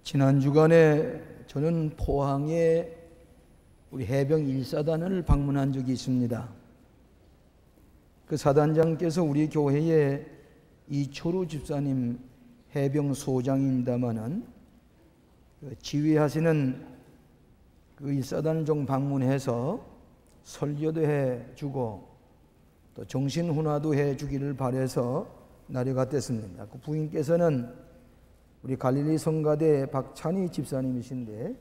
지난 주간에 저는 포항에 우리 해병 1사단을 방문한 적이 있습니다. 그 사단장께서 우리 교회에 이초루 집사님 해병 소장입니다마는 지휘하시는 그 1사단을 좀 방문해서 설교도 해주고 또 정신훈화도 해주기를 바라서 내려갔댔습니다. 그 부인께서는 우리 갈릴리 성가대 박찬희 집사님이신데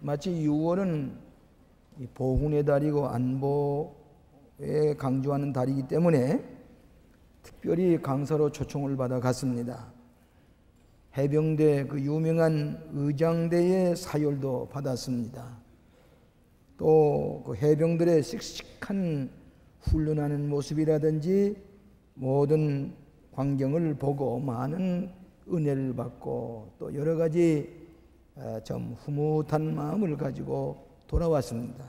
마치 6월은 보훈의 달이고 안보에 강조하는 달이기 때문에 특별히 강사로 초청을 받아 갔습니다. 해병대 그 유명한 의장대의 사열도 받았습니다. 또 그 해병들의 씩씩한 훈련하는 모습이라든지 모든 광경을 보고 많은 은혜를 받고 또 여러 가지 좀 흐뭇한 마음을 가지고 돌아왔습니다.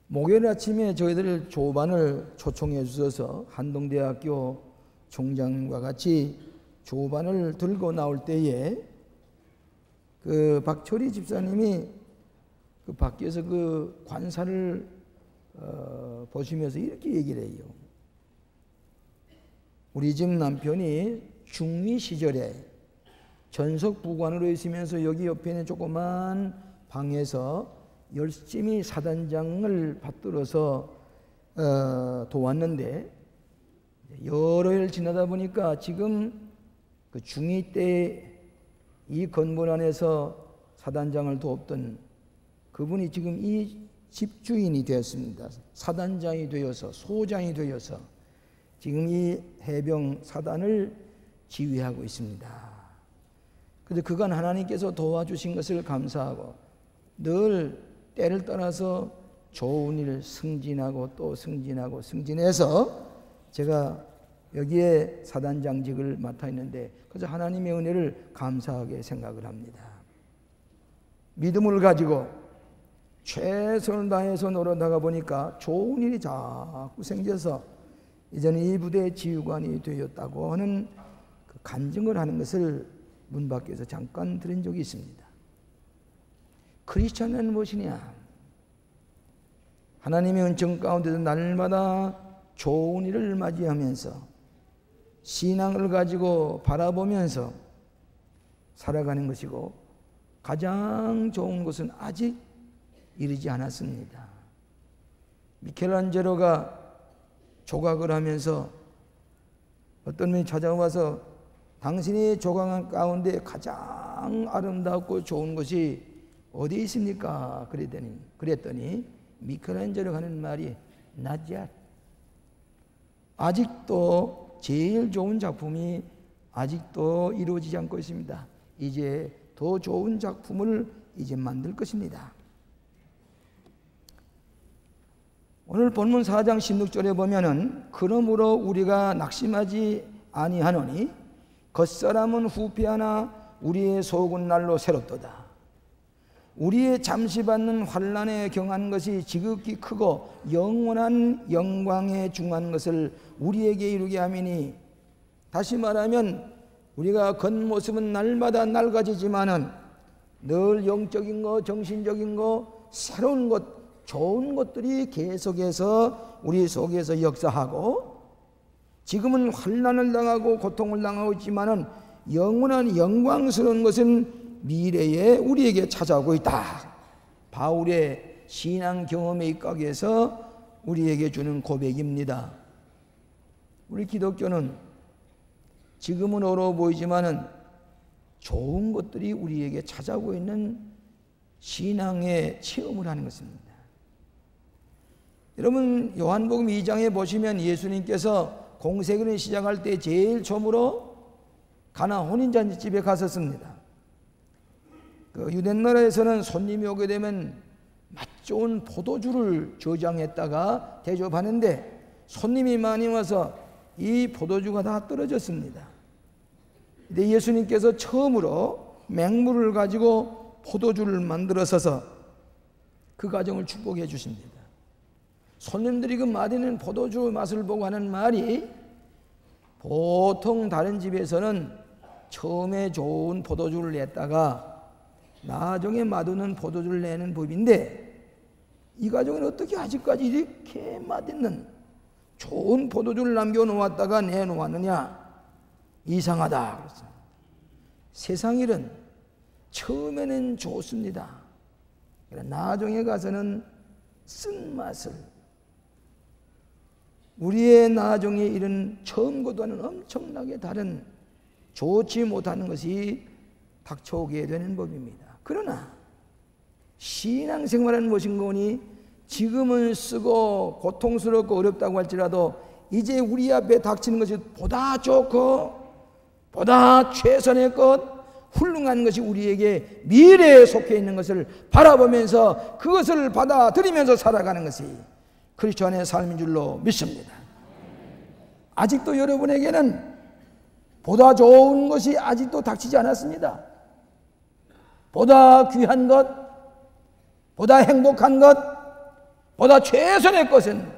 목요일 아침에 저희들 조반을 초청해 주셔서 한동대학교 총장과 같이 조반을 들고 나올 때에 그 박철희 집사님이 그 밖에서 그 관사를 보시면서 이렇게 얘기를 해요. 우리 집 남편이 중위 시절에 전속 부관으로 있으면서 여기 옆에 있는 조그만 방에서 열심히 사단장을 받들어서 도왔는데 여러 해를 지나다 보니까 지금 그 중위 때 이 건물 안에서 사단장을 돕던 그분이 지금 이 집주인이 되었습니다. 사단장이 되어서 소장이 되어서 지금 이 해병 사단을 지휘하고 있습니다. 그래서 그간 하나님께서 도와주신 것을 감사하고 늘 때를 떠나서 좋은 일 승진하고 또 승진하고 승진해서 제가 여기에 사단장직을 맡아 있는데 그래서 하나님의 은혜를 감사하게 생각을 합니다. 믿음을 가지고 최선을 다해서 노력하다 보니까 좋은 일이 자꾸 생겨서 이제는 이 부대의 지휘관이 되었다고 하는 그 간증을 하는 것을 문 밖에서 잠깐 들은 적이 있습니다. 크리스천은 무엇이냐? 하나님의 은총 가운데서 날마다 좋은 일을 맞이하면서 신앙을 가지고 바라보면서 살아가는 것이고 가장 좋은 것은 아직 이르지 않았습니다. 미켈란젤로가 조각을 하면서 어떤 분이 찾아와서 당신이 조각한 가운데 가장 아름답고 좋은 것이 어디 있습니까? 그랬더니 미켈란젤로가 하는 말이 나지야. 아직도 제일 좋은 작품이 아직도 이루어지지 않고 있습니다. 이제 더 좋은 작품을 이제 만들 것입니다. 오늘 본문 4장 16절에 보면은 그러므로 우리가 낙심하지 아니하노니 겉사람은 후패하나 우리의 속은 날로 새롭도다. 우리의 잠시 받는 환난에 경한 것이 지극히 크고 영원한 영광에 중한 것을 우리에게 이루게 하미니, 다시 말하면 우리가 겉모습은 날마다 낡아지지만은 늘 영적인 것, 정신적인 것, 새로운 것, 좋은 것들이 계속해서 우리 속에서 역사하고 지금은 환난을 당하고 고통을 당하고 있지만은 영원한 영광스러운 것은 미래에 우리에게 찾아오고 있다. 바울의 신앙 경험에 입각해서 우리에게 주는 고백입니다. 우리 기독교는 지금은 어려워 보이지만은 좋은 것들이 우리에게 찾아오고 있는 신앙의 체험을 하는 것입니다. 여러분 요한복음 2장에 보시면 예수님께서 공생애를 시작할 때 제일 처음으로 가나 혼인잔치집에 갔었습니다. 그 유대나라에서는 손님이 오게 되면 맛 좋은 포도주를 저장했다가 대접하는데 손님이 많이 와서 이 포도주가 다 떨어졌습니다. 근데 예수님께서 처음으로 맹물을 가지고 포도주를 만들어서서 그 가정을 축복해 주십니다. 손님들이 그 맛있는 포도주 맛을 보고 하는 말이 보통 다른 집에서는 처음에 좋은 포도주를 냈다가 나중에 맛없는 포도주를 내는 법인데, 이 가정은 어떻게 아직까지 이렇게 맛있는 좋은 포도주를 남겨놓았다가 내놓았느냐? 이상하다 그랬어요. 세상 일은 처음에는 좋습니다. 그러나 나중에 가서는 쓴맛을, 우리의 나중에 일은 처음과는 엄청나게 다른 좋지 못하는 것이 닥쳐오게 되는 법입니다. 그러나 신앙생활은 무엇인가 하니 지금은 쓰고 고통스럽고 어렵다고 할지라도 이제 우리 앞에 닥치는 것이 보다 좋고 보다 최선의 것, 훌륭한 것이 우리에게 미래에 속해 있는 것을 바라보면서 그것을 받아들이면서 살아가는 것이 그리스도 안의 삶인 줄로 믿습니다. 아직도 여러분에게는 보다 좋은 것이 아직도 닥치지 않았습니다. 보다 귀한 것, 보다 행복한 것, 보다 최선의 것은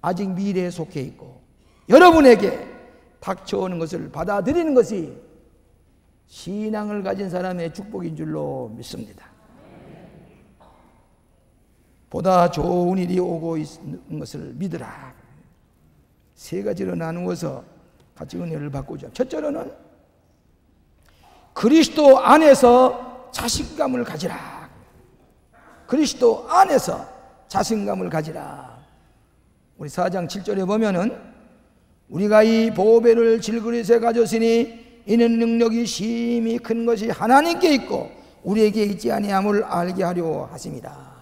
아직 미래에 속해 있고 여러분에게 닥쳐오는 것을 받아들이는 것이 신앙을 가진 사람의 축복인 줄로 믿습니다. 보다 좋은 일이 오고 있는 것을 믿으라. 세 가지로 나누어서 같이 은혜를 받고자. 첫째로는 그리스도 안에서 자신감을 가지라. 그리스도 안에서 자신감을 가지라. 우리 4장 7절에 보면은 우리가 이 보배를 질그릇에 가졌으니 이는 능력이 심히 큰 것이 하나님께 있고 우리에게 있지 아니함을 알게 하려 하십니다.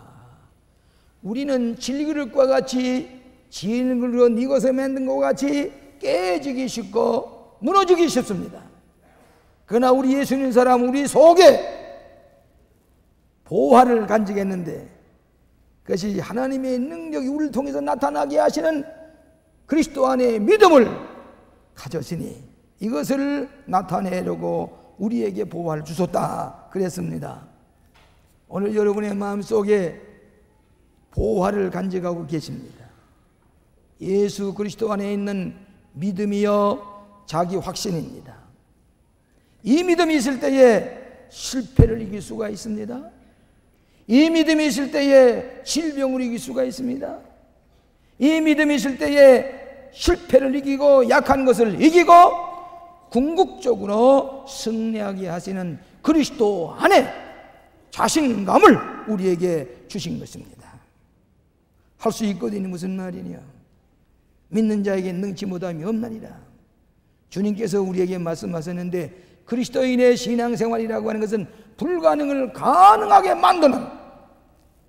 우리는 질그릇과 같이 질그릇 이것에 만든 것과 같이 깨지기 쉽고 무너지기 쉽습니다. 그러나 우리 예수 믿는 사람 우리 속에 보화를 간직했는데 그것이 하나님의 능력이 우리를 통해서 나타나게 하시는 그리스도 안에 믿음을 가졌으니 이것을 나타내려고 우리에게 보화를 주셨다 그랬습니다. 오늘 여러분의 마음속에 보화를 간직하고 계십니다. 예수 그리스도 안에 있는 믿음이요 자기 확신입니다. 이 믿음이 있을 때에 실패를 이길 수가 있습니다. 이 믿음이 있을 때에 질병을 이길 수가 있습니다. 이 믿음이 있을 때에 실패를 이기고 약한 것을 이기고 궁극적으로 승리하게 하시는 그리스도 안에 자신감을 우리에게 주신 것입니다. 할 수 있거든요. 무슨 말이냐? 믿는 자에게 능치 못함이 없나니라. 주님께서 우리에게 말씀하셨는데 그리스도인의 신앙생활이라고 하는 것은 불가능을 가능하게 만드는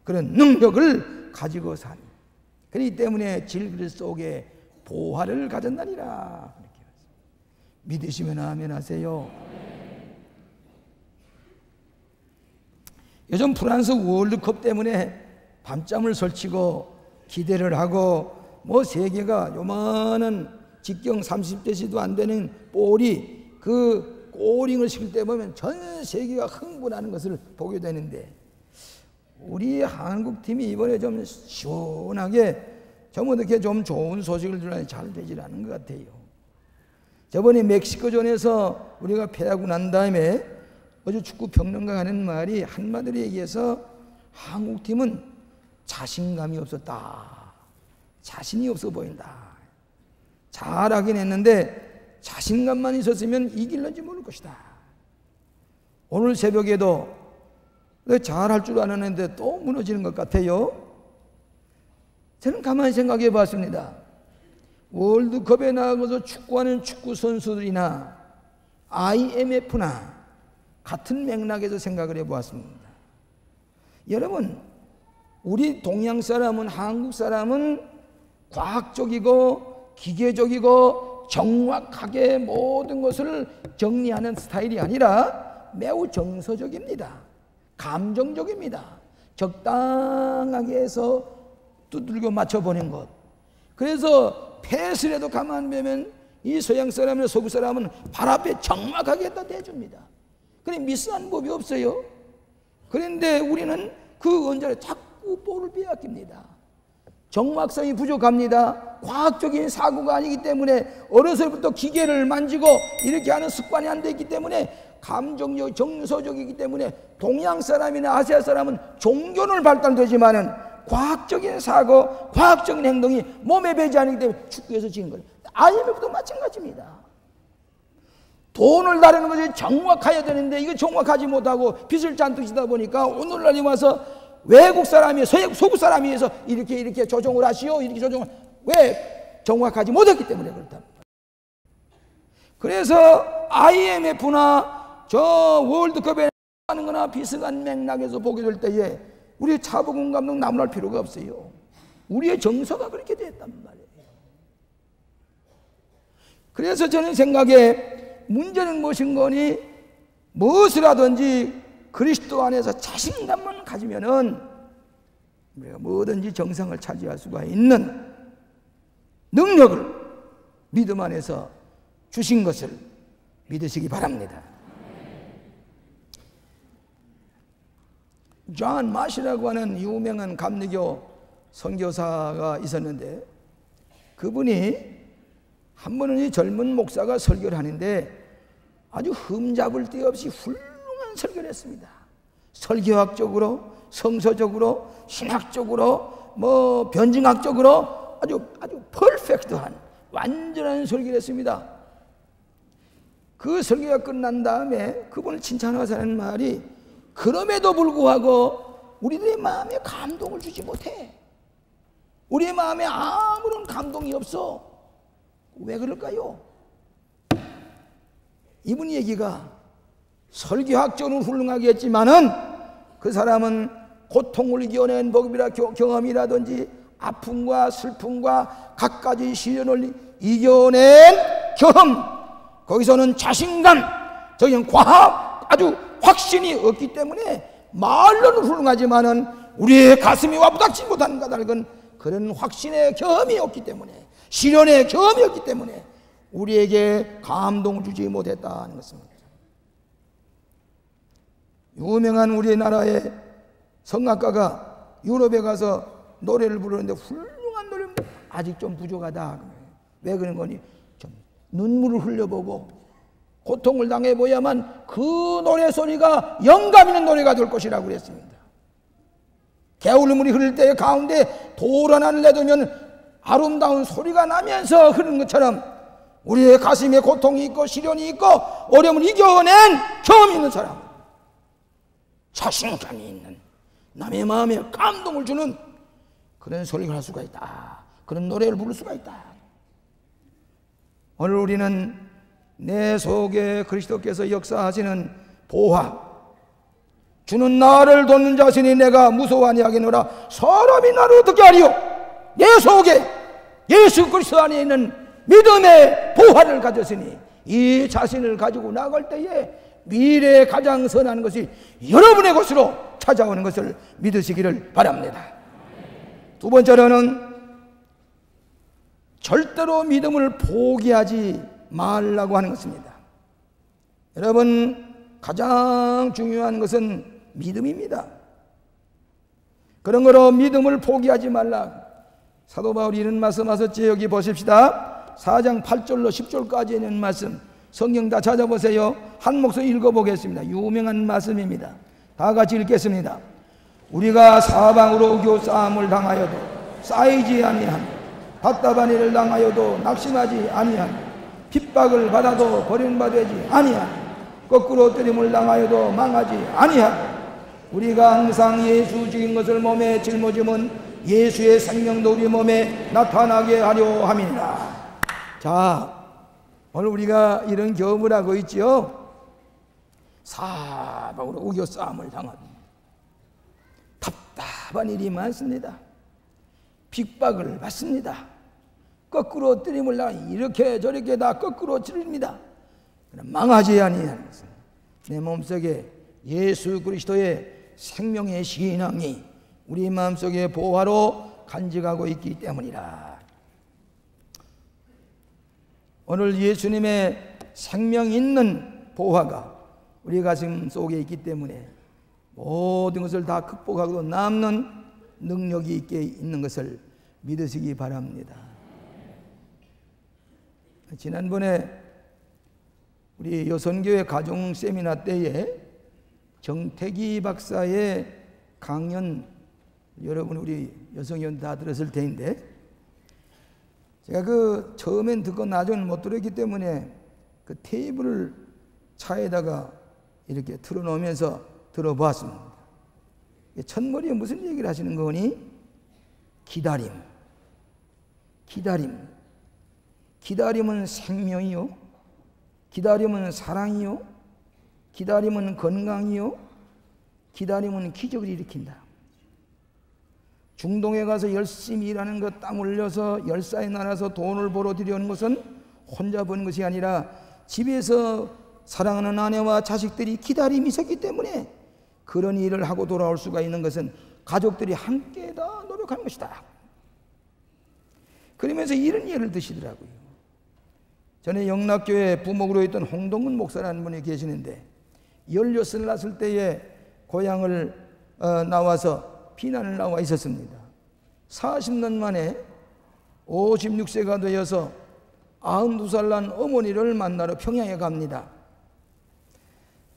그런 능력을 가지고 사는, 그렇기 때문에 질그릇 속에 보화를 가졌나니라. 믿으시면 아멘 하세요. 요즘 프랑스 월드컵 때문에 밤잠을 설치고 기대를 하고 뭐 세계가 요만한 직경 30cm도 안 되는 볼이 그 골링을 시킬 때 보면 전 세계가 흥분하는 것을 보게 되는데 우리 한국팀이 이번에 좀 시원하게 좀 어떻게 좀 좋은 소식을 들으니 잘 되질 않은 것 같아요. 저번에 멕시코전에서 우리가 패하고 난 다음에 어제 축구 평론가가 하는 말이 한마디로 얘기해서 한국팀은 자신감이 없었다. 자신이 없어 보인다. 잘하긴 했는데 자신감만 있었으면 이길는지 모를 것이다. 오늘 새벽에도 잘할 줄 아는데 또 무너지는 것 같아요. 저는 가만히 생각해 봤습니다. 월드컵에 나가서 축구하는 축구 선수들이나 IMF나 같은 맥락에서 생각을 해 보았습니다. 여러분, 우리 동양 사람은, 한국 사람은 과학적이고 기계적이고 정확하게 모든 것을 정리하는 스타일이 아니라 매우 정서적입니다. 감정적입니다. 적당하게 해서 두들겨 맞춰보는 것. 그래서 패스를 해도 가만 보면 이 서양 사람이나 서구 사람은 발 앞에 정확하게 갖다 대줍니다. 그래 미스한 법이 없어요. 그런데 우리는 그 언저리에 자꾸 볼을 빼앗깁니다. 정확성이 부족합니다. 과학적인 사고가 아니기 때문에 어려서부터 기계를 만지고 이렇게 하는 습관이 안 돼 있기 때문에 감정적, 정서적이기 때문에 동양 사람이나 아시아 사람은 종교는 발달되지만은 과학적인 사고, 과학적인 행동이 몸에 배지 않기 때문에 축구에서 지는 거예요. IMF도 마찬가지입니다. 돈을 다루는 것이 정확해야 되는데 이거 정확하지 못하고 빚을 잔뜩 지다 보니까 오늘날에 와서 외국 사람이 소국 사람이 해서 이렇게 조정을 하시오, 이렇게 조정을, 왜? 정확하지 못했기 때문에 그렇다. 그래서 IMF나 저 월드컵에 하는 거나 비슷한 맥락에서 보게 될 때에 우리 차범근 감독 나무랄 필요가 없어요. 우리의 정서가 그렇게 됐단 말이에요. 그래서 저는 생각에 문제는 무엇인 거니, 무엇을 하든지 그리스도 안에서 자신감만 가지면은 우리가 뭐든지 정상을 차지할 수가 있는 능력을 믿음 안에서 주신 것을 믿으시기 바랍니다. 존 마시라고 하는 유명한 감리교 선교사가 있었는데, 그분이 한 번은 이 젊은 목사가 설교를 하는데 아주 흠잡을 데 없이 훌륭한 설교를 했습니다. 설교학적으로, 성서적으로, 신학적으로, 변증학적으로 아주 퍼펙트한 완전한 설교를 했습니다. 그 설교가 끝난 다음에 그분을 칭찬하면서 하는 말이, 그럼에도 불구하고 우리들의 마음에 감동을 주지 못해. 우리의 마음에 아무런 감동이 없어. 왜 그럴까요? 이분 얘기가 설교학적으로는 훌륭하게 했지만은 그 사람은 고통을 이겨낸 경험이라든지 아픔과 슬픔과 갖가지 시련을 이겨낸 경험, 거기서는 자신감, 저기는 과학, 아주 확신이 없기 때문에 말로는 훌륭하지만은 우리의 가슴이 와부닥지 못하는 까닭은 그런 확신의 경험이 없기 때문에, 시련의 경험이 없기 때문에 우리에게 감동을 주지 못했다는 것입니다. 유명한 우리나라의 성악가가 유럽에 가서 노래를 부르는데 훌륭한 노래는 아직 좀 부족하다. 왜 그런 거니? 좀 눈물을 흘려보고 고통을 당해보야만 그 노래 소리가 영감 있는 노래가 될 것이라고 그랬습니다. 개울물이 흐를 때 가운데 돌 하나를 내두면 아름다운 소리가 나면서 흐르는 것처럼 우리의 가슴에 고통이 있고 시련이 있고 어려움을 이겨낸 경험이 있는 사람, 자신감이 있는, 남의 마음에 감동을 주는 그런 소리를 할 수가 있다. 그런 노래를 부를 수가 있다. 오늘 우리는 내 속에 그리스도께서 역사하시는 보화, 주는 나를 돕는 자신이 내가 무서워하니 하겠노라. 사람이 나를 어떻게 하리요? 내 속에 예수 그리스도 안에 있는 믿음의 보화를 가졌으니 이 자신을 가지고 나갈 때에 미래에 가장 선한 것이 여러분의 것으로 찾아오는 것을 믿으시기를 바랍니다. 두 번째로는 절대로 믿음을 포기하지 말라고 하는 것입니다. 여러분, 가장 중요한 것은 믿음입니다. 그런 거로 믿음을 포기하지 말라. 사도 바울이 이런 말씀하셨지. 여기 보십시다. 4장 8절로 10절까지 있는 말씀, 성경 다 찾아보세요. 한 목소리 읽어보겠습니다. 유명한 말씀입니다. 다 같이 읽겠습니다. 우리가 사방으로 교싸움을 당하여도 쌓이지 아니하며 답답한 일을 당하여도 낙심하지 아니하며 핍박을 받아도 버림받지 아니하며 거꾸로 뜨림을 당하여도 망하지 아니하며 우리가 항상 예수 죽인 것을 몸에 짊어지면 예수의 생명도 우리 몸에 나타나게 하려 함이니라. 자, 오늘 우리가 이런 경험을 하고 있지요. 사방으로 우겨 싸움을 당합니다. 답답한 일이 많습니다. 핍박을 받습니다. 거꾸로 뜨림을 당하니 이렇게 저렇게 다 거꾸로 찌릅니다. 망하지 아니하는 것은 내 몸속에 예수 그리스도의 생명의 신앙이 우리 마음속에 보화로 간직하고 있기 때문이라. 오늘 예수님의 생명 있는 보화가 우리 가슴 속에 있기 때문에 모든 것을 다 극복하고 남는 능력이 있게 있는 것을 믿으시기 바랍니다. 지난번에 우리 여선교회 가정 세미나 때에 정태기 박사의 강연, 여러분 우리 여성위원 다 들었을 텐데, 제가 처음엔 듣고 나중에는 못 들었기 때문에 그 테이프를 차에다가 이렇게 틀어놓으면서 들어보았습니다. 첫머리에 무슨 얘기를 하시는 거니? 기다림. 기다림은 생명이요. 기다림은 사랑이요. 기다림은 건강이요. 기다림은 기적을 일으킨다. 중동에 가서 열심히 일하는 것, 땀 흘려서 열사에 나눠서 돈을 벌어 들여오는 것은 혼자 버는 것이 아니라 집에서 사랑하는 아내와 자식들이 기다림이 있었기 때문에 그런 일을 하고 돌아올 수가 있는 것은 가족들이 함께 다 노력하는 것이다. 그러면서 이런 예를 드시더라고요. 전에 영락교회 부목으로 있던 홍동근 목사라는 분이 계시는데 16살 났을 때에 고향을 나와서 피난을 나와 있었습니다. 40년 만에 56세가 되어서 92살 난 어머니를 만나러 평양에 갑니다.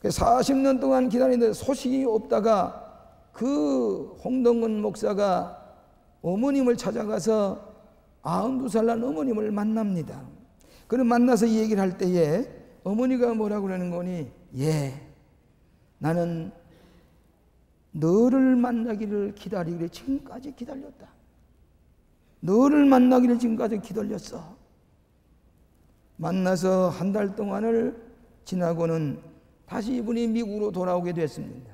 40년 동안 기다리는데 소식이 없다가 그 홍동근 목사가 어머님을 찾아가서 92살 난 어머님을 만납니다. 그를 만나서 이 얘기를 할 때에 어머니가 뭐라고 그러는 거니? 나는 너를 만나기를 기다리기를 지금까지 기다렸다. 너를 만나기를 지금까지 기다렸어. 만나서 한 달 동안을 지나고는 다시 이분이 미국으로 돌아오게 됐습니다.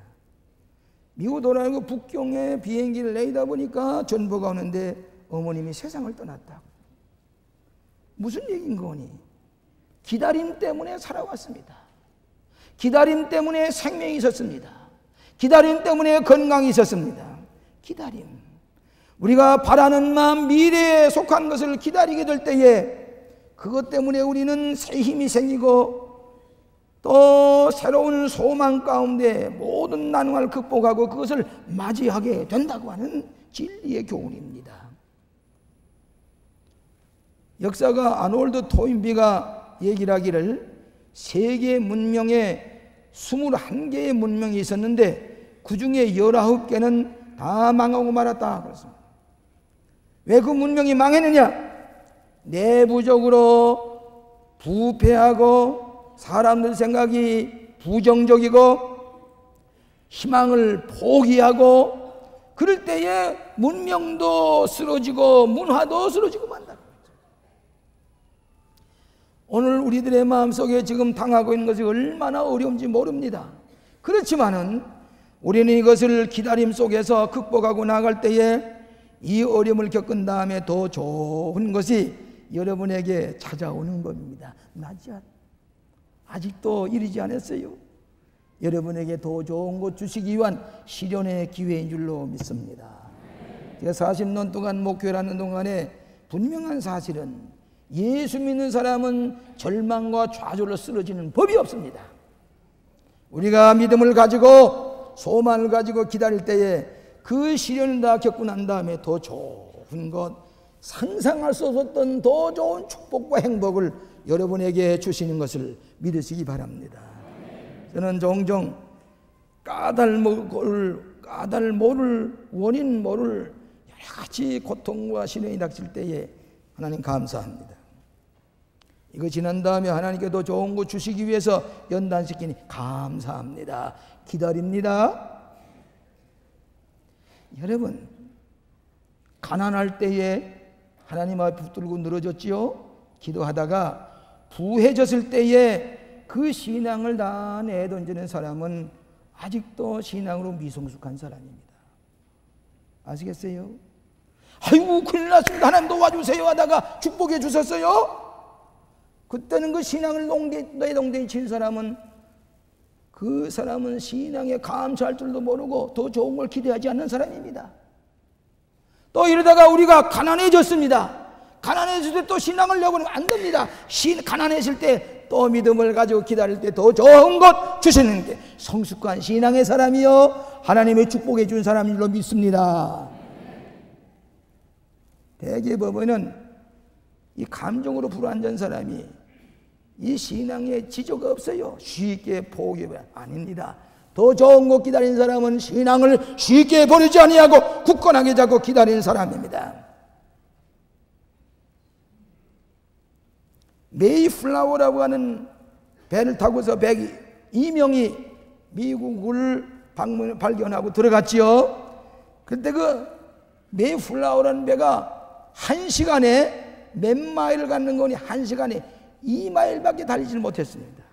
미국 돌아오고 북경에 비행기를 내리다 보니까 전보가 오는데 어머님이 세상을 떠났다. 무슨 얘기인 거니? 기다림 때문에 살아왔습니다. 기다림 때문에 생명이 있었습니다. 기다림 때문에 건강이 있었습니다. 기다림. 우리가 바라는 마음, 미래에 속한 것을 기다리게 될 때에 그것 때문에 우리는 새 힘이 생기고 또 새로운 소망 가운데 모든 난관을 극복하고 그것을 맞이하게 된다고 하는 진리의 교훈입니다. 역사가 아놀드 토인비가 얘기를 하기를 세계 문명에 21개의 문명이 있었는데 그 중에 19개는 다 망하고 말았다 그랬습니다. 왜 그 문명이 망했느냐? 내부적으로 부패하고 사람들 생각이 부정적이고 희망을 포기하고 그럴 때에 문명도 쓰러지고 문화도 쓰러지고 만다. 오늘 우리들의 마음속에 지금 당하고 있는 것이 얼마나 어려운지 모릅니다. 그렇지만은 우리는 이것을 기다림 속에서 극복하고 나갈 때에 이 어려움을 겪은 다음에 더 좋은 것이 여러분에게 찾아오는 법입니다. 아직도 이르지 않았어요. 여러분에게 더 좋은 것 주시기 위한 실현의 기회인 줄로 믿습니다. 제가 40년 동안 목회를 하는 동안에 분명한 사실은 예수 믿는 사람은 절망과 좌절로 쓰러지는 법이 없습니다. 우리가 믿음을 가지고 소망을 가지고 기다릴 때에 그 시련을 다 겪고 난 다음에 더 좋은 것, 상상할 수 없었던 더 좋은 축복과 행복을 여러분에게 주시는 것을 믿으시기 바랍니다. 저는 종종 까닭 모를 원인 모를 여러 가지 고통과 시련이 닥칠 때에 하나님 감사합니다. 이거 지난 다음에 하나님께 더 좋은 거 주시기 위해서 연단시키니 감사합니다. 기다립니다. 여러분, 가난할 때에 하나님 앞에 붙들고 늘어졌지요. 기도하다가 부해졌을 때에 그 신앙을 다 내던지는 사람은 아직도 신앙으로 미성숙한 사람입니다. 아시겠어요? 아이고 큰일 났습니다. 하나님 도와주세요 하다가 축복해 주셨어요. 그때는 그 신앙을 내동댕이 친 사람은 그 사람은 신앙에 감사할 줄도 모르고 더 좋은 걸 기대하지 않는 사람입니다. 또 이러다가 우리가 가난해졌습니다. 가난해질 때 또 신앙을 내고는 안 됩니다. 가난해질 때 또 믿음을 가지고 기다릴 때 더 좋은 것 주시는 게 성숙한 신앙의 사람이요 하나님의 축복해 준 사람인 줄로 믿습니다. 대개 보면은 이 감정으로 불완전 사람이 이 신앙에 지조가 없어요. 쉽게 포기해. 아닙니다. 더 좋은 것 기다린 사람은 신앙을 쉽게 버리지 아니하고 굳건하게 잡고 기다리는 사람입니다. 메이플라워라고 하는 배를 타고서 102명이 미국을 발견하고 들어갔지요. 그때 그 메이플라워라는 배가 1시간에 몇 마일을 가는 거니 1시간에 2마일밖에 달리질 못했습니다.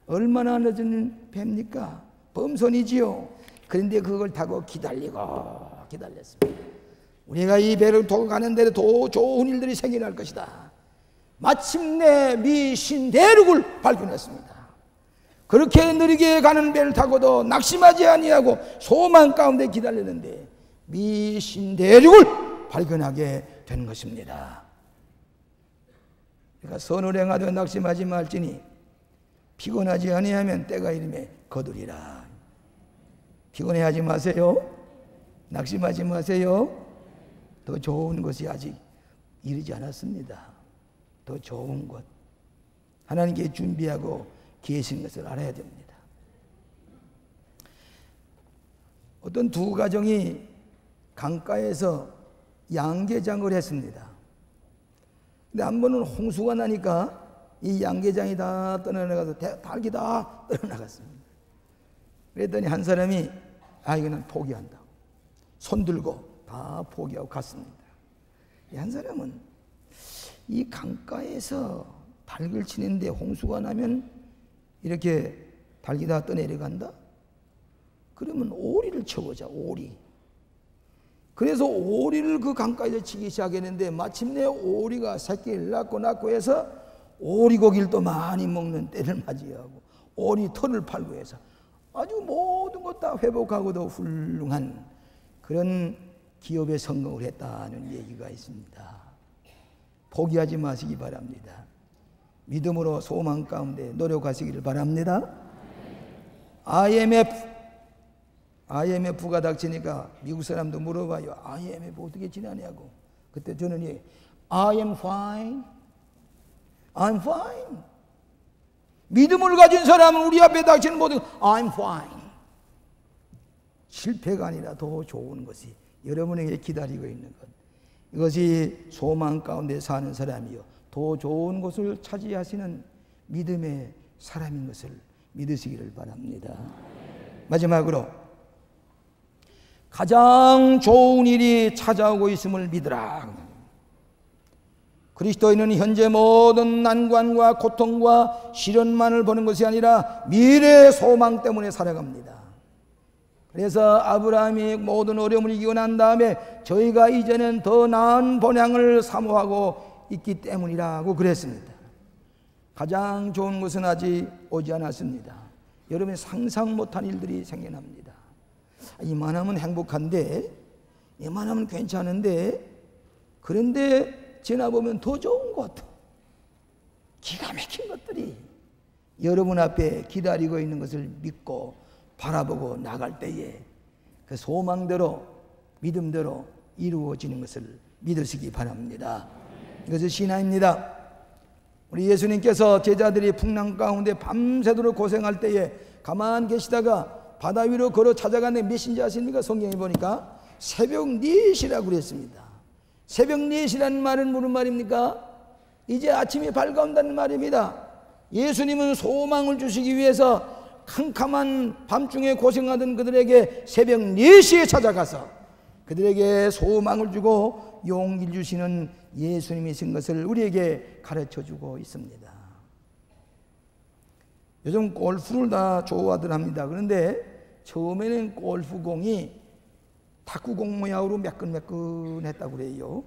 얼마나 늦은 배입니까? 범선이지요. 그런데 그걸 타고 기다렸습니다. 우리가 이 배를 타고 가는 데로 더 좋은 일들이 생겨날 것이다. 마침내 미신 대륙을 발견했습니다. 그렇게 느리게 가는 배를 타고도 낙심하지 아니하고 소망 가운데 기다렸는데 미신 대륙을 발견하게 된 것입니다. 그러니까 선을 행하되 낙심하지 말지니 피곤하지 아니하면 때가 이르매 거두리라. 피곤해하지 마세요. 낙심하지 마세요. 더 좋은 것이 아직 이르지 않았습니다. 더 좋은 것 하나님께 준비하고 계신 것을 알아야 됩니다. 어떤 두 가정이 강가에서 양계장을 했습니다. 근데 한 번은 홍수가 나니까 이 양계장이 다 떠나나가서 닭이 다 떠나나갔습니다. 그랬더니 한 사람이 이거는 포기한다. 손 들고 다 포기하고 갔습니다. 한 사람은 이 강가에서 닭을 치는데 홍수가 나면 이렇게 닭이 다 떠내려간다? 그러면 오리를 쳐보자. 오리. 그래서 오리를 그 강가에서 치기 시작했는데 마침내 오리가 새끼를 낳고 해서 오리고기를 또 많이 먹는 때를 맞이하고 오리 털을 팔고 해서 아주 모든 것 다 회복하고도 훌륭한 그런 기업에 성공을 했다는 얘기가 있습니다. 포기하지 마시기 바랍니다. 믿음으로 소망 가운데 노력하시기를 바랍니다. IMF가 닥치니까 미국 사람도 물어봐요. IMF 어떻게 지나냐고. 그때 저는 I am fine. I'm fine. 믿음을 가진 사람은 우리 앞에 닥치는 모든 I'm fine. 실패가 아니라 더 좋은 것이 여러분에게 기다리고 있는 것. 이것이 소망 가운데 사는 사람이요. 더 좋은 것을 차지하시는 믿음의 사람인 것을 믿으시기를 바랍니다. 마지막으로 가장 좋은 일이 찾아오고 있음을 믿으라. 그리스도인은 현재 모든 난관과 고통과 시련만을 보는 것이 아니라 미래의 소망 때문에 살아갑니다. 그래서 아브라함이 모든 어려움을 이기고 난 다음에 저희가 이제는 더 나은 본향을 사모하고 있기 때문이라고 그랬습니다. 가장 좋은 것은 아직 오지 않았습니다. 여러분이 상상 못한 일들이 생겨납니다. 이만하면 행복한데, 이만하면 괜찮은데, 그런데 지나보면 더 좋은 것, 기가 막힌 것들이 여러분 앞에 기다리고 있는 것을 믿고 바라보고 나갈 때에 그 소망대로 믿음대로 이루어지는 것을 믿으시기 바랍니다. 이것이 신앙입니다. 우리 예수님께서 제자들이 풍랑 가운데 밤새도록 고생할 때에 가만 계시다가 바다 위로 걸어 찾아가는 몇 시인지 아십니까? 성경에 보니까 새벽 4시라고 그랬습니다. 새벽 4시라는 말은 무슨 말입니까? 이제 아침이 밝아온다는 말입니다. 예수님은 소망을 주시기 위해서 캄캄한 밤중에 고생하던 그들에게 새벽 4시에 찾아가서 그들에게 소망을 주고 용기를 주시는 예수님이신 것을 우리에게 가르쳐주고 있습니다. 요즘 골프를 다 좋아들 합니다. 그런데 처음에는 골프공이 탁구공 모양으로 매끈매끈했다고 그래요.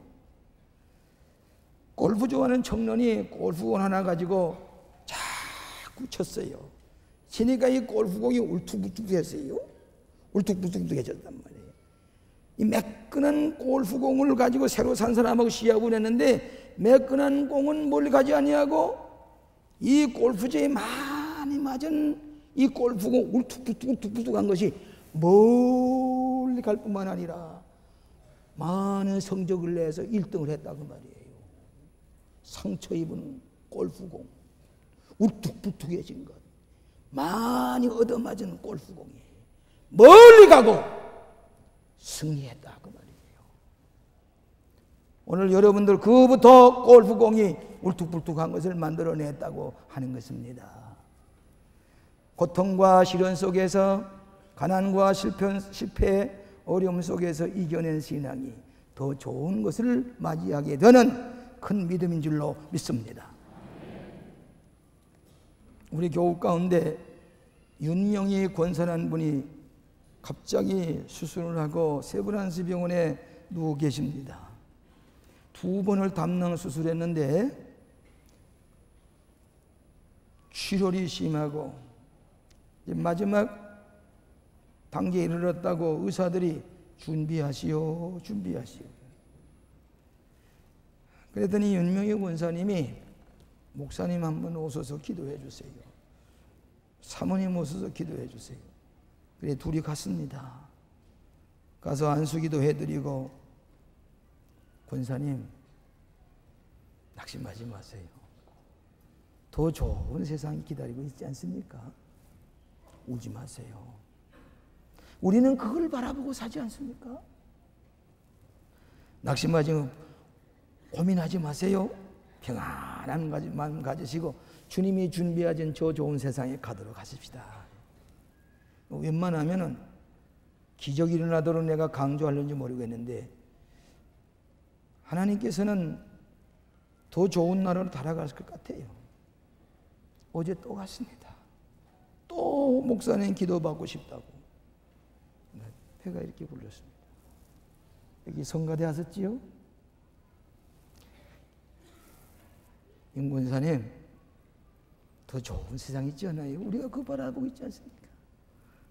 골프 좋아하는 청년이 골프공 하나 가지고 자꾸 쳤어요. 치니까 이 골프공이 울퉁불퉁했어요. 울퉁불퉁해졌단 말이에요. 이 매끈한 골프공을 가지고 새로 산 사람하고 시합을 했는데 매끈한 공은 뭘 가지 아니하고 이 골프제에 많이 맞은 이 골프공 울퉁불퉁한 것이 멀리 갈 뿐만 아니라 많은 성적을 내서 1등을 했다고 말이에요. 상처 입은 골프공, 울퉁불퉁해진 것, 많이 얻어맞은 골프공이 멀리 가고 승리했다고 말이에요. 오늘 여러분들 그부터 골프공이 울퉁불퉁한 것을 만들어냈다고 하는 것입니다. 고통과 시련 속에서, 가난과 실패, 어려움 속에서 이겨낸 신앙이 더 좋은 것을 맞이하게 되는 큰 믿음인 줄로 믿습니다. 우리 교우 가운데 윤명희 권사라는 분이 갑자기 수술을 하고 세브란스 병원에 누워 계십니다. 2번을 담낭 수술했는데 출혈이 심하고 마지막 단계에 이르렀다고 의사들이 준비하시오. 그랬더니 윤명희 권사님이 목사님 한번 오셔서 기도해 주세요. 사모님 오셔서 기도해 주세요. 그래 둘이 갔습니다. 가서 안수기도 해드리고, 권사님 낙심하지 마세요. 더 좋은 세상이 기다리고 있지 않습니까? 울지 마세요. 우리는 그걸 바라보고 사지 않습니까? 낙심하지, 고민하지 마세요. 평안한 마음 가지시고 주님이 준비하신 저 좋은 세상에 가도록 하십시다. 웬만하면은 기적이 일어나도록 내가 강조하려는지 모르겠는데, 하나님께서는 더 좋은 나라로 달아갈 것 같아요. 어제 또 갔습니다. 또 목사님 기도받고 싶다고 배가 이렇게 불렀습니다. 여기 성가대 하셨지요? 임 권사님, 더 좋은 세상 있지 않아요? 우리가 그거 바라보고 있지 않습니까?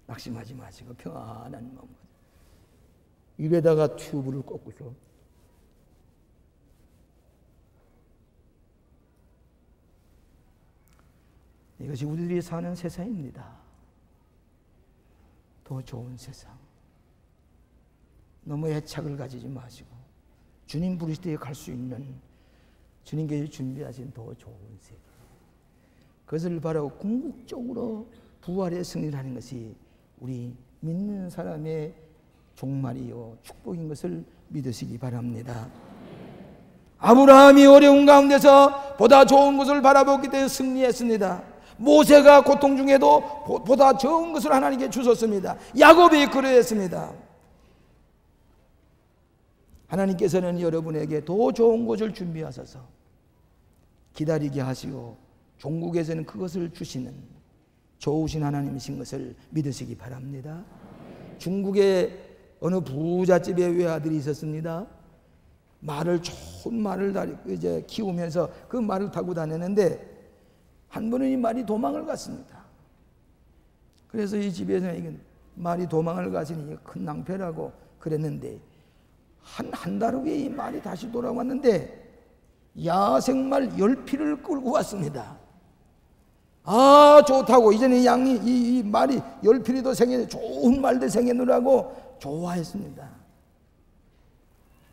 낙심하지 마시고 평안한 마음, 입에다가 튜브를 꽂고서 이것이 우리들이 사는 세상입니다. 더 좋은 세상. 너무 애착을 가지지 마시고 주님 부르실 때 갈 수 있는, 주님께서 준비하신 더 좋은 세계, 그것을 바라고 궁극적으로 부활의 승리를 하는 것이 우리 믿는 사람의 종말이요 축복인 것을 믿으시기 바랍니다. 아브라함이 어려운 가운데서 보다 좋은 것을 바라보기 때문에 승리했습니다. 모세가 고통 중에도 보다 좋은 것을 하나님께 주셨습니다. 야곱이 그러했습니다. 하나님께서는 여러분에게 더 좋은 것을 준비하셔서 기다리게 하시고 종국에서는 그것을 주시는 좋으신 하나님이신 것을 믿으시기 바랍니다. 중국에 어느 부잣집에 외아들이 있었습니다. 좋은 말을 이제 키우면서 그 말을 타고 다녔는데 한 번은 이 말이 도망을 갔습니다. 그래서 이 집에서 말이 도망을 갔으니 큰 낭패라고 그랬는데 한 달 후에 이 말이 다시 돌아왔는데 야생말 10피를 끌고 왔습니다. 아, 좋다고. 이제는 이 말이 10필이 더 좋은 말들 생겨누라고 좋아했습니다.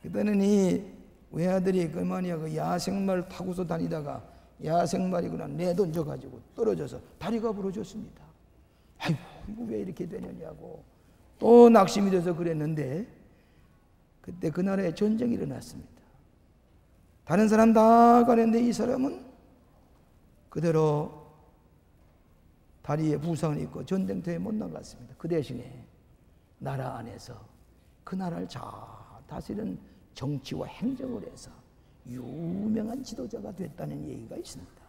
그때는 이 외아들이 그 야생말 타고서 다니다가 야생말이 그냥 내던져가지고 떨어져서 다리가 부러졌습니다. 아이고, 이거 왜 이렇게 되느냐고 또 낙심이 돼서 그랬는데, 그때 그 나라에 전쟁이 일어났습니다. 다른 사람 다 가는데 이 사람은 그대로 다리에 부상을 입고 전쟁터에 못 나갔습니다. 그 대신에 나라 안에서 그 나라를 잘 다스리는 정치와 행정을 해서 유명한 지도자가 됐다는 얘기가 있습니다.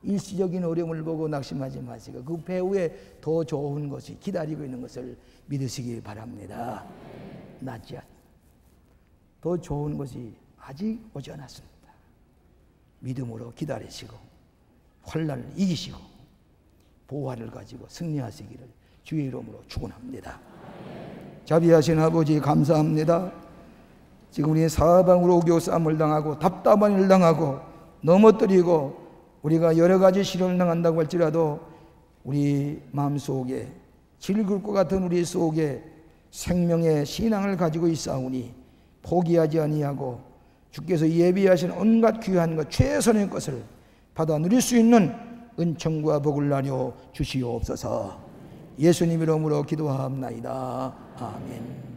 일시적인 어려움을 보고 낙심하지 마시고 그 배후에 더 좋은 것이 기다리고 있는 것을 믿으시기 바랍니다. 더 좋은 것이 아직 오지 않았습니다. 믿음으로 기다리시고 환난을 이기시고 보화를 가지고 승리하시기를 주의 이름으로 축원합니다. 자비하신 아버지 감사합니다. 지금 우리 사방으로 오교싸움을 당하고 답답한 일을 당하고 넘어뜨리고 우리가 여러 가지 시련을 당한다고 할지라도 우리 마음속에 질길 것 같은 우리 속에 생명의 신앙을 가지고 있사오니 포기하지 아니하고 주께서 예비하신 온갖 귀한 것 최선의 것을 받아 누릴 수 있는 은총과 복을 나려 주시옵소서. 예수님 이름으로 기도하옵나이다. 아멘.